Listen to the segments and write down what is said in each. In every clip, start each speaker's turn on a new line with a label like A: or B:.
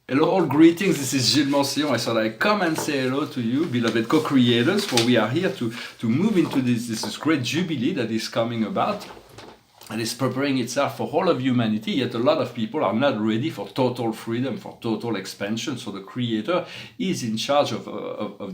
A: Hello, all greetings. This is Gilles Mancillon. I thought I'd come and say hello to you, beloved co-creators, for we are here to move into this great jubilee that is coming about and is preparing itself for all of humanity. Yet a lot of people are not ready for total freedom, for total expansion. So the Creator is in charge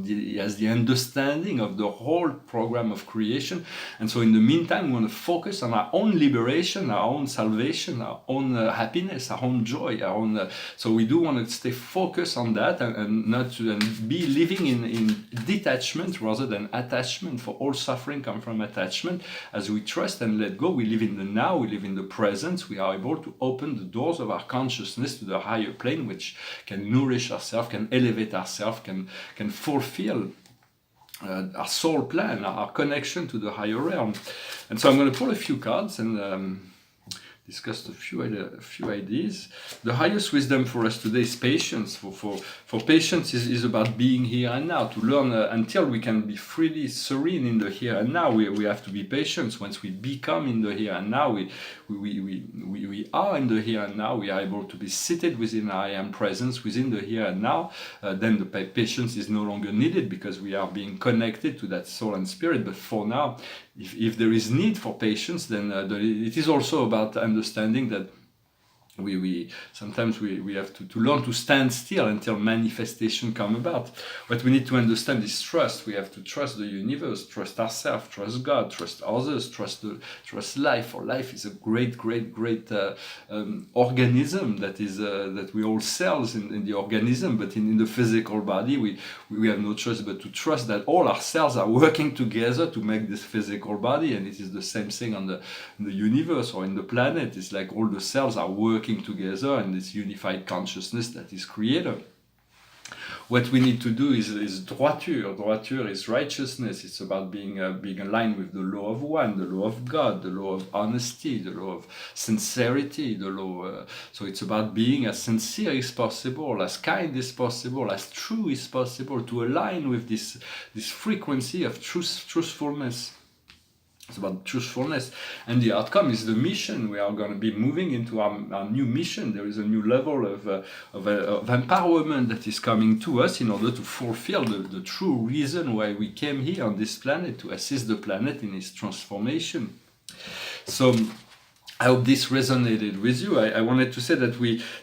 A: he has the understanding of the whole program of creation. And so in the meantime, we want to focus on our own liberation, our own salvation, our own happiness, our own joy, our own. So we do want to stay focused on that and not to and be living in detachment rather than attachment. For all suffering comes from attachment. As we trust and let go, we live in the now, we live in the present, we are able to open the doors of our consciousness to the higher plane, which can nourish ourselves, can elevate ourselves, can fulfill our soul plan, our connection to the higher realm. And so I'm going to pull a few cards and discussed a few ideas. The highest wisdom for us today is patience. For patience is about being here and now. To learn until we can be freely serene in the here and now, we have to be patient. Once we become in the here and now, we are in the here and now. We are able to be seated within our I am presence, within the here and now. Then the patience is no longer needed because we are being connected to that soul and spirit. But for now, if there is need for patience, then it is also about understanding that we sometimes we have to learn to stand still until manifestation come about. What we need to understand is trust. We have to trust the universe, trust ourselves, trust God, trust others, trust life. For life is a great organism that we all cells in the organism, but in the physical body we have no choice but to trust that all our cells are working together to make this physical body. And it is the same thing in the universe or in the planet. It's like all the cells are working together in this unified consciousness that is creator. What we need to do is droiture. Droiture is righteousness. It's about being aligned with the law of one, the law of God, the law of honesty, the law of sincerity, the law. So it's about being as sincere as possible, as kind as possible, as true as possible, to align with this frequency of truthfulness. It's about truthfulness, and the outcome is the mission. We are going to be moving into our new mission. There is a new level of empowerment that is coming to us in order to fulfill the true reason why we came here on this planet, to assist the planet in its transformation. So I hope this resonated with you. I wanted to say that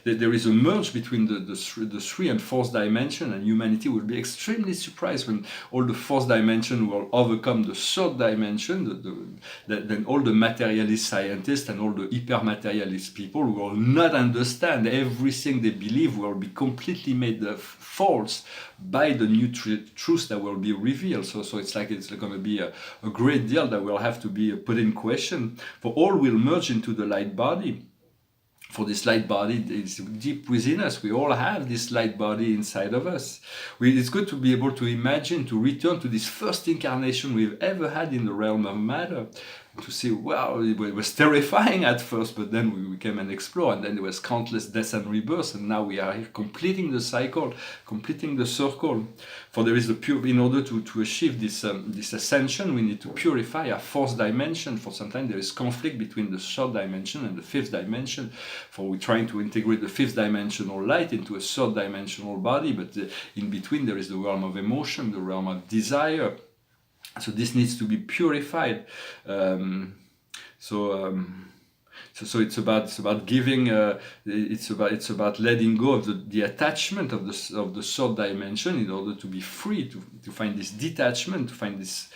A: there is a merge between the three and fourth dimension, and humanity will be extremely surprised when all the fourth dimension will overcome the third dimension. Then all the materialist scientists and all the hyper-materialist people will not understand everything they believe will be completely made false by the new truth that will be revealed. So it's going to be a great deal that will have to be put in question. For all will merge into the light body. For this light body is deep within us. We all have this light body inside of us. It's good to be able to imagine, to return to this first incarnation we've ever had in the realm of matter. To see, wow, it was terrifying at first, but then we came and explored, and then there was countless deaths and rebirths, and now we are here completing the cycle, completing the circle. For there is in order to achieve this ascension, we need to purify our fourth dimension. For sometimes there is conflict between the third dimension and the fifth dimension. For we're trying to integrate the fifth dimensional light into a third dimensional body, but in between there is the realm of emotion, the realm of desire. So this needs to be purified. So it's about giving. It's about letting go of the attachment of the third dimension in order to be free, to find this detachment, to find this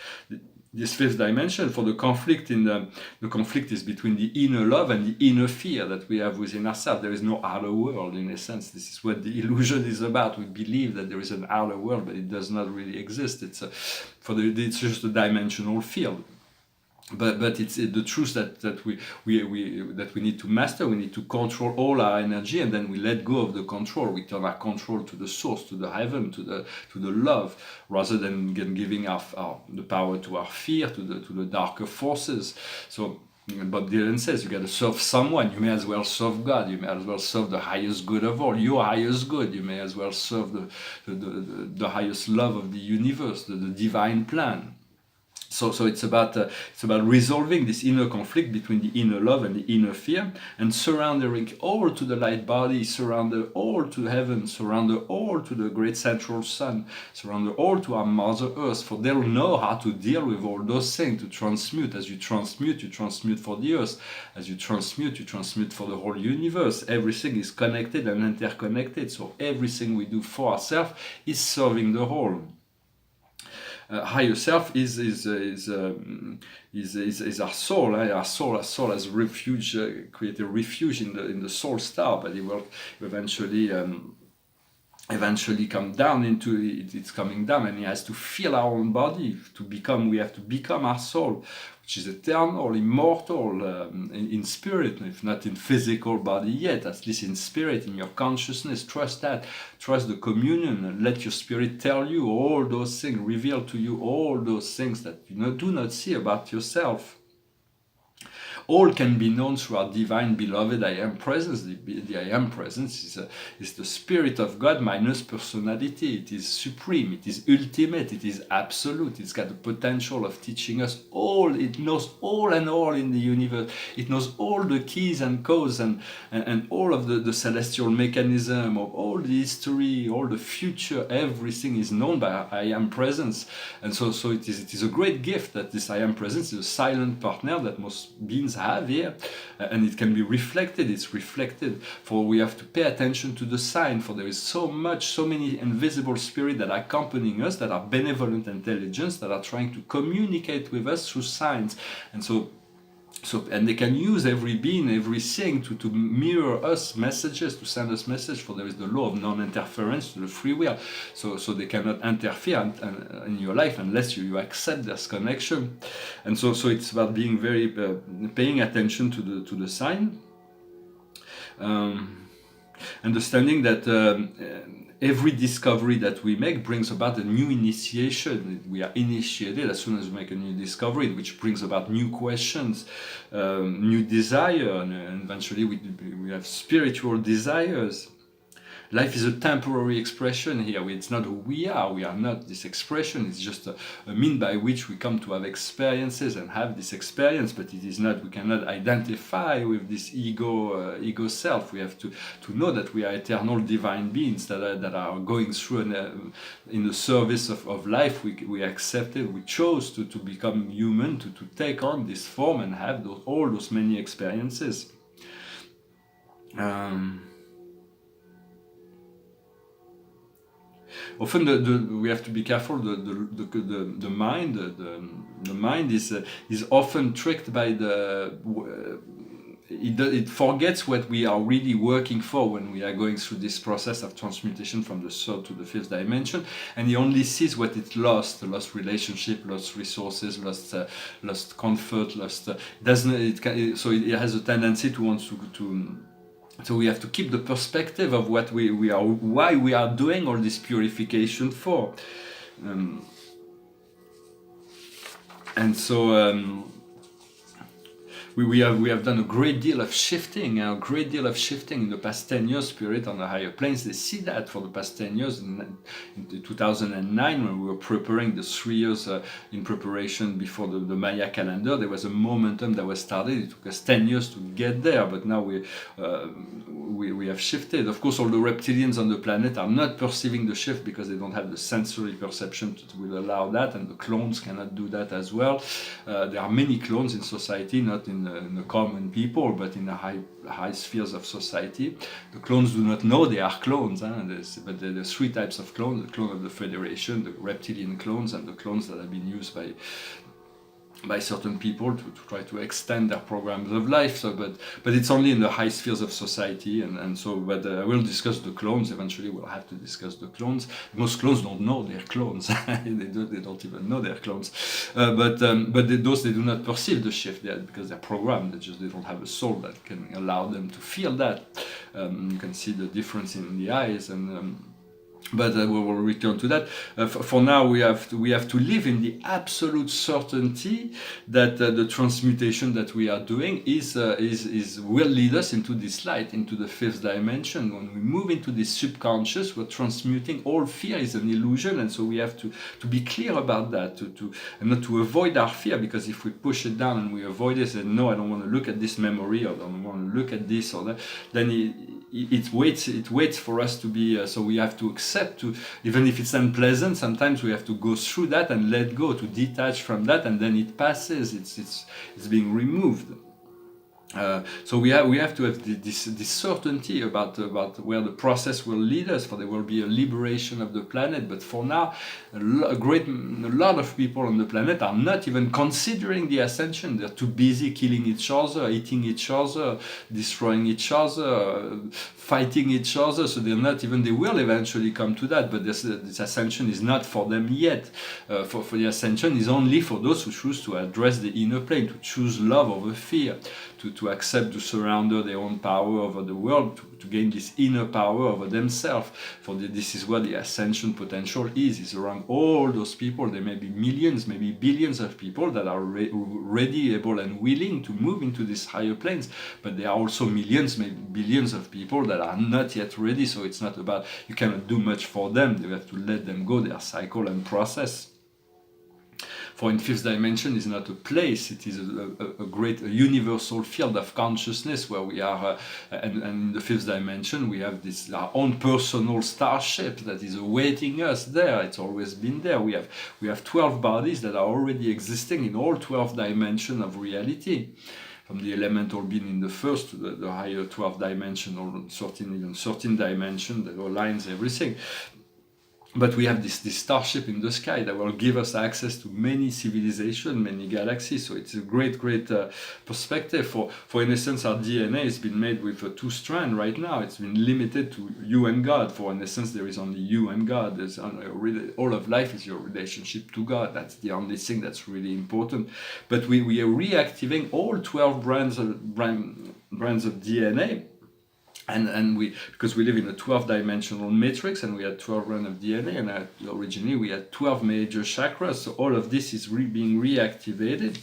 A: fifth dimension. For the conflict the conflict is between the inner love and the inner fear that we have within ourselves. There is no outer world, in a sense. This is what the illusion is about. We believe that there is an outer world, but it does not really exist. It's just a dimensional field. But it's the truth that we need to master. We need to control all our energy, and then we let go of the control. We turn our control to the source, to the heaven, to the love, rather than giving the power to our fear, to the darker forces. So Bob Dylan says you got to serve someone. You may as well serve God. You may as well serve the highest good of all, your highest good. You may as well serve the highest love of the universe, the divine plan. So it's about resolving this inner conflict between the inner love and the inner fear, and surrendering all to the light body, surrender all to heaven, surrender all to the great central sun, surrender all to our Mother Earth, for they'll know how to deal with all those things, to transmute. As you transmute for the earth. As you transmute for the whole universe. Everything is connected and interconnected, so everything we do for ourselves is serving the whole. Higher self is our soul. Our soul has refuge, create a refuge in the soul star, but it will eventually come down into it. It's coming down, and it has to feel our own body to become. We have to become our soul, which is eternal, immortal, in spirit, if not in physical body yet, at least in spirit, in your consciousness. Trust that. Trust the communion, and let your spirit tell you all those things, reveal to you all those things that you do not see about yourself. All can be known through our divine beloved I Am Presence. The I Am Presence is the Spirit of God minus personality. It is supreme, it is ultimate, it is absolute. It's got the potential of teaching us all. It knows all and all in the universe. It knows all the keys and codes and all of the celestial mechanism of all the history, all the future. Everything is known by I Am Presence. And so it is a great gift that this I Am Presence is a silent partner that most beings have here, and it can be reflected. It's reflected, for we have to pay attention to the sign, for there is so many invisible spirits that are accompanying us, that are benevolent intelligence, that are trying to communicate with us through signs. And they can use every being, everything to mirror us messages, to send us messages, for there is the law of non-interference to the free will. So they cannot interfere in your life unless you accept this connection. And so it's about being very, paying attention to the sign. Understanding that every discovery that we make brings about a new initiation. We are initiated as soon as we make a new discovery, which brings about new questions, new desire, and eventually we have spiritual desires. Life is a temporary expression here. It's not who we are. We are not this expression. It's just a mean by which we come to have experiences and have this experience. But it is not. We cannot identify with this ego self. We have to know that we are eternal divine beings that are going through in the service of life. We accepted. We chose to become human, to take on this form and have all those many experiences. Often we have to be careful. The mind is often tricked by it forgets what we are really working for when we are going through this process of transmutation from the third to the fifth dimension, and it only sees what it lost relationship, lost resources, lost comfort, so it has a tendency to want to. So we have to keep the perspective of what we are, why we are doing all this purification for. We have done a great deal of shifting in the past 10 years. Spirit on the higher planes, they see that for the past 10 years. In 2009, when we were preparing the 3 years in preparation before the Maya calendar, there was a momentum that was started. It took us 10 years to get there, but now we have shifted. Of course, all the reptilians on the planet are not perceiving the shift because they don't have the sensory perception to will allow that, and the clones cannot do that as well. There are many clones in society, not in the common people, but in the high spheres of society. The clones do not know they are clones, but there's three types of clones: the clone of the Federation, the reptilian clones, and the clones that have been used by certain people to try to extend their programs of life. So, but it's only in the high spheres of society, but I will discuss the clones. Eventually we'll have to discuss the clones. Most clones don't know they're clones. they don't even know they're clones. But those, they do not perceive the shift yet because they're programmed. They don't have a soul that can allow them to feel that. You can see the difference in the eyes, But we will return to that. For now, we have to live in the absolute certainty that the transmutation that we are doing is will lead us into this light, into the fifth dimension. When we move into this subconscious, we're transmuting. All fear is an illusion, and so we have to be clear about that, and not to avoid our fear, because if we push it down and we avoid it, and no, I don't want to look at this memory, or I don't want to look at this or that, then it waits for us to be, so we have to accept, to, even if it's unpleasant, sometimes we have to go through that and let go, to detach from that, and then it passes, it's being removed. So we have to have this certainty about where the process will lead us, for there will be a liberation of the planet. But for now, a lot of people on the planet are not even considering the ascension. They're too busy killing each other, eating each other, destroying each other, fighting each other. So they're not even, they will eventually come to that, but this ascension is not for them yet. For the ascension is only for those who choose to address the inner plane, to choose love over fear, to accept, to surrender their own power over the world, to gain this inner power over themselves. This is what the ascension potential is around all those people. There may be millions, maybe billions of people that are ready, able, and willing to move into these higher planes, but there are also millions, maybe billions of people that are not yet ready. So it's not about, you cannot do much for them, you have to let them go, their cycle and process. For in fifth dimension is not a place, it is a great universal field of consciousness where we are, and in the fifth dimension we have this our own personal starship that is awaiting us there. It's always been there. We have 12 bodies that are already existing in all 12 dimensions of reality. From the elemental being in the first to the higher 12 dimension, or 13 dimension that aligns everything. But we have this starship in the sky that will give us access to many civilizations, many galaxies. So it's a great perspective. For in essence, our DNA has been made with a 2-strand right now. It's been limited to you and God. For in essence, there is only you and God. All of life is your relationship to God. That's the only thing that's really important. But we are reactivating all 12 brands of DNA. And because we live in a 12-dimensional matrix, and we had 12 runs of DNA, and originally we had 12 major chakras. So all of this is being reactivated,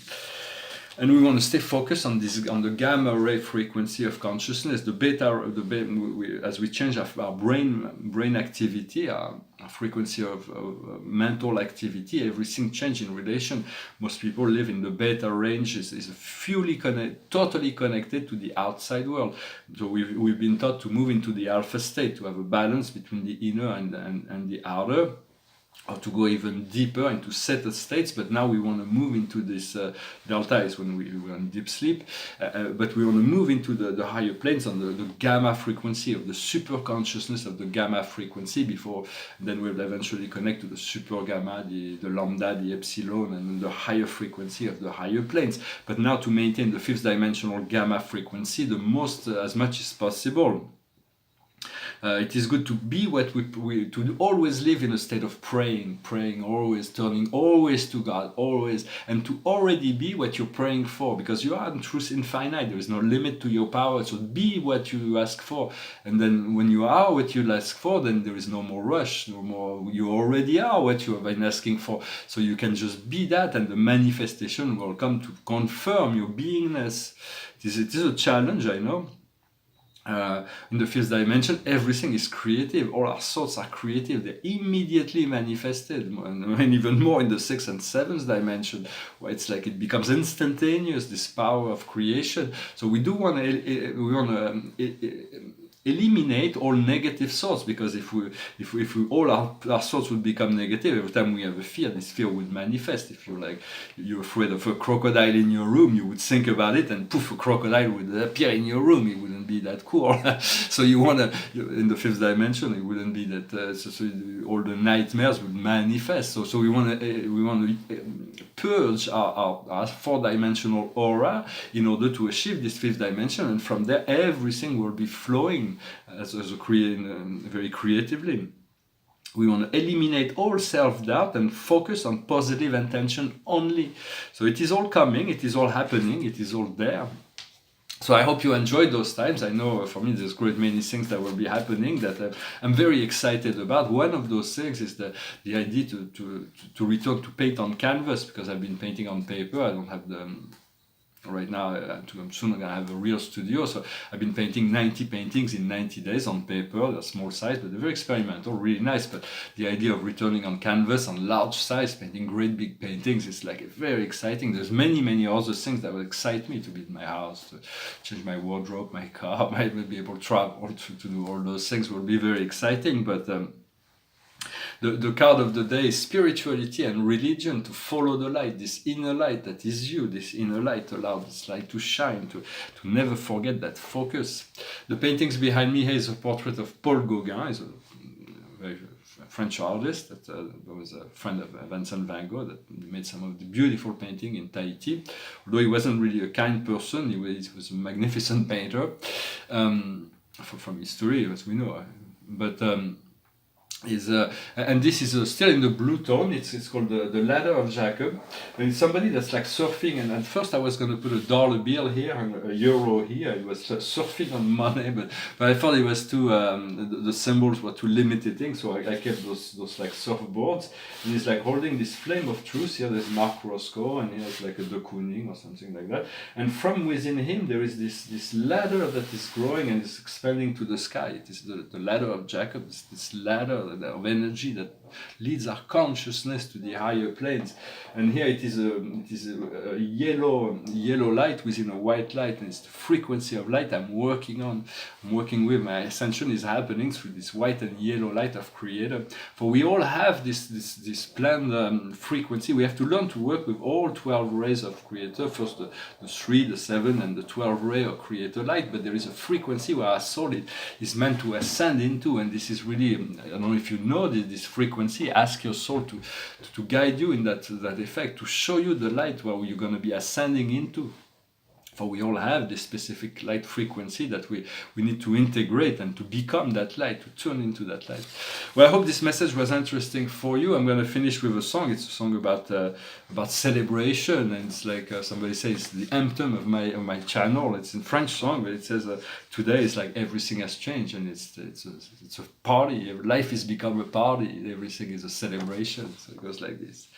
A: and we want to stay focused on the gamma ray frequency of consciousness, as we change our brain activity, our frequency of mental activity, everything changes in relation. Most people live in the beta range, is totally connected to the outside world. So we've been taught to move into the alpha state, to have a balance between the inner and the outer, or to go even deeper into theta states. But now we want to move into this delta is when we're in deep sleep, but we want to move into the higher planes on the gamma frequency of the super consciousness of the gamma frequency before. Then we'll eventually connect to the super gamma, the lambda, the epsilon, and the higher frequency of the higher planes. But now to maintain the fifth dimensional gamma frequency as much as possible. It is good to be to always live in a state of praying always, turning always to God, always, and to already be what you're praying for, because you are in truth infinite. There is no limit to your power. So be what you ask for, and then when you are what you ask for, then there is no more rush, no more. You already are what you have been asking for. So you can just be that, and the manifestation will come to confirm your beingness. It is a challenge, I know. In the fifth dimension, everything is creative. All our thoughts are creative. They're immediately manifested, and even more in the sixth and seventh dimension, where it's like it becomes instantaneous, this power of creation. So we want to eliminate all negative thoughts, because if all our thoughts would become negative, every time we have a fear, this fear would manifest. If you're afraid of a crocodile in your room, you would think about it, and poof, a crocodile would appear in your room. It wouldn't be that cool. So in the fifth dimension, it wouldn't be that. So all the nightmares would manifest. So we want to purge our four-dimensional aura in order to achieve this fifth dimension, and from there everything will be flowing very creatively. We want to eliminate all self-doubt and focus on positive intention only. So it is all coming, it is all happening, it is all there. So I hope you enjoyed those times. I know for me there's great many things that will be happening that I'm very excited about. One of those things is the idea to return to paint on canvas, because I've been painting on paper. I don't have the right now. I'm soon gonna have a real studio, so I've been painting 90 paintings in 90 days on paper. They're small size, but they're very experimental, really nice. But the idea of returning on canvas on large size, painting great big paintings, is like very exciting. There's many other things that will excite me: to be in my house, to change my wardrobe, my car, might be able to travel, to do all those things will be very exciting. But the card of the day is spirituality and religion, to follow the light, this inner light that is you, this inner light, allow this light to shine, to never forget that focus. The paintings behind me here is a portrait of Paul Gauguin. He's a very French artist that was a friend of Vincent van Gogh, that made some of the beautiful painting in Tahiti. Although he wasn't really a kind person, he was a magnificent painter, from history, as we know. But and this is still in the blue tone. It's called the Ladder of Jacob, and it's somebody that's like surfing. And at first I was going to put a dollar bill here and a euro here. It was surfing on money, but I thought it was too the symbols were too limiting, so I kept those like surfboards. And he's like holding this flame of truth. Here there's Mark Roscoe, and here's like a de Kooning or something like that. And from within him there is this ladder that is growing and is expanding to the sky. It is the ladder of Jacob. It's this ladder of energy that leads our consciousness to the higher planes. And here it is a yellow light within a white light, and it's the frequency of light I'm working with. My ascension is happening through this white and yellow light of Creator. For we all have this planned frequency. We have to learn to work with all 12 rays of Creator. First the 3, the 7, and the 12 ray of Creator light. But there is a frequency where our soul is meant to ascend into, and this is really, I don't know if you know this frequency. Ask your soul to guide you in that effect, to show you the light where you're going to be ascending into. For we all have this specific light frequency that we need to integrate and to become that light, to turn into that light. Well, I hope this message was interesting for you. I'm going to finish with a song. It's a song about celebration, and it's like somebody says, the anthem of my channel. It's in French song, but it says today it's like everything has changed, and it's a party. Life has become a party. Everything is a celebration. So it goes like this.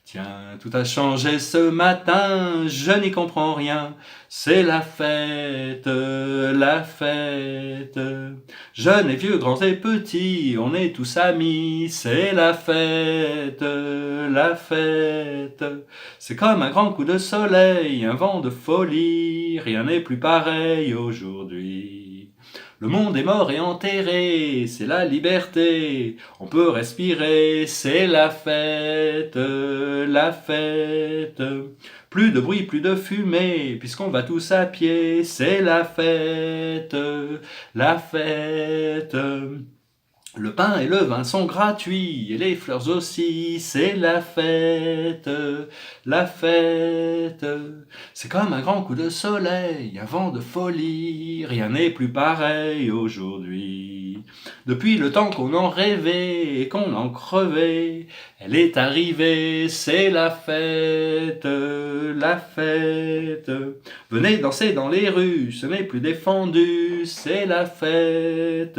A: Tiens, tout a changé ce matin, je n'y comprends rien, c'est la fête, la fête. Jeunes et vieux, grands et petits, on est tous amis, c'est la fête, la fête. C'est comme un grand coup de soleil, un vent de folie, rien n'est plus pareil aujourd'hui. Le monde est mort et enterré, c'est la liberté, on peut respirer, c'est la fête, la fête. Plus de bruit, plus de fumée, puisqu'on va tous à pied, c'est la fête, la fête. Le pain et le vin sont gratuits, et les fleurs aussi, c'est la fête, la fête. C'est comme un grand coup de soleil, un vent de folie, rien n'est plus pareil aujourd'hui. Depuis le temps qu'on en rêvait et qu'on en crevait, elle est arrivée, c'est la fête, la fête. Venez danser dans les rues, ce n'est plus défendu, c'est la fête,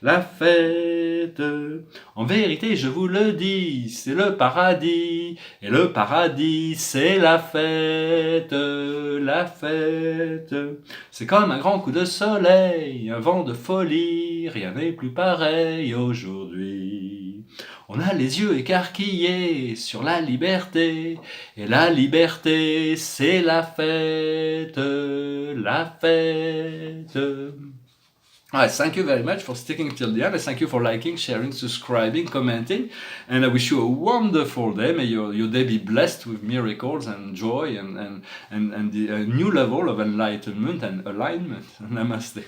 A: la fête. En vérité, je vous le dis, c'est le paradis, et le paradis, c'est la fête, la fête. C'est comme un grand coup de soleil, un vent de folie, rien n'est plus pareil aujourd'hui. On a les yeux écarquillés sur la liberté, et la liberté, c'est la fête, la fête. Alright, thank you very much for sticking till the end. I thank you for liking, sharing, subscribing, commenting, and I wish you a wonderful day. May your day be blessed with miracles and joy and the new level of enlightenment and alignment. Namaste.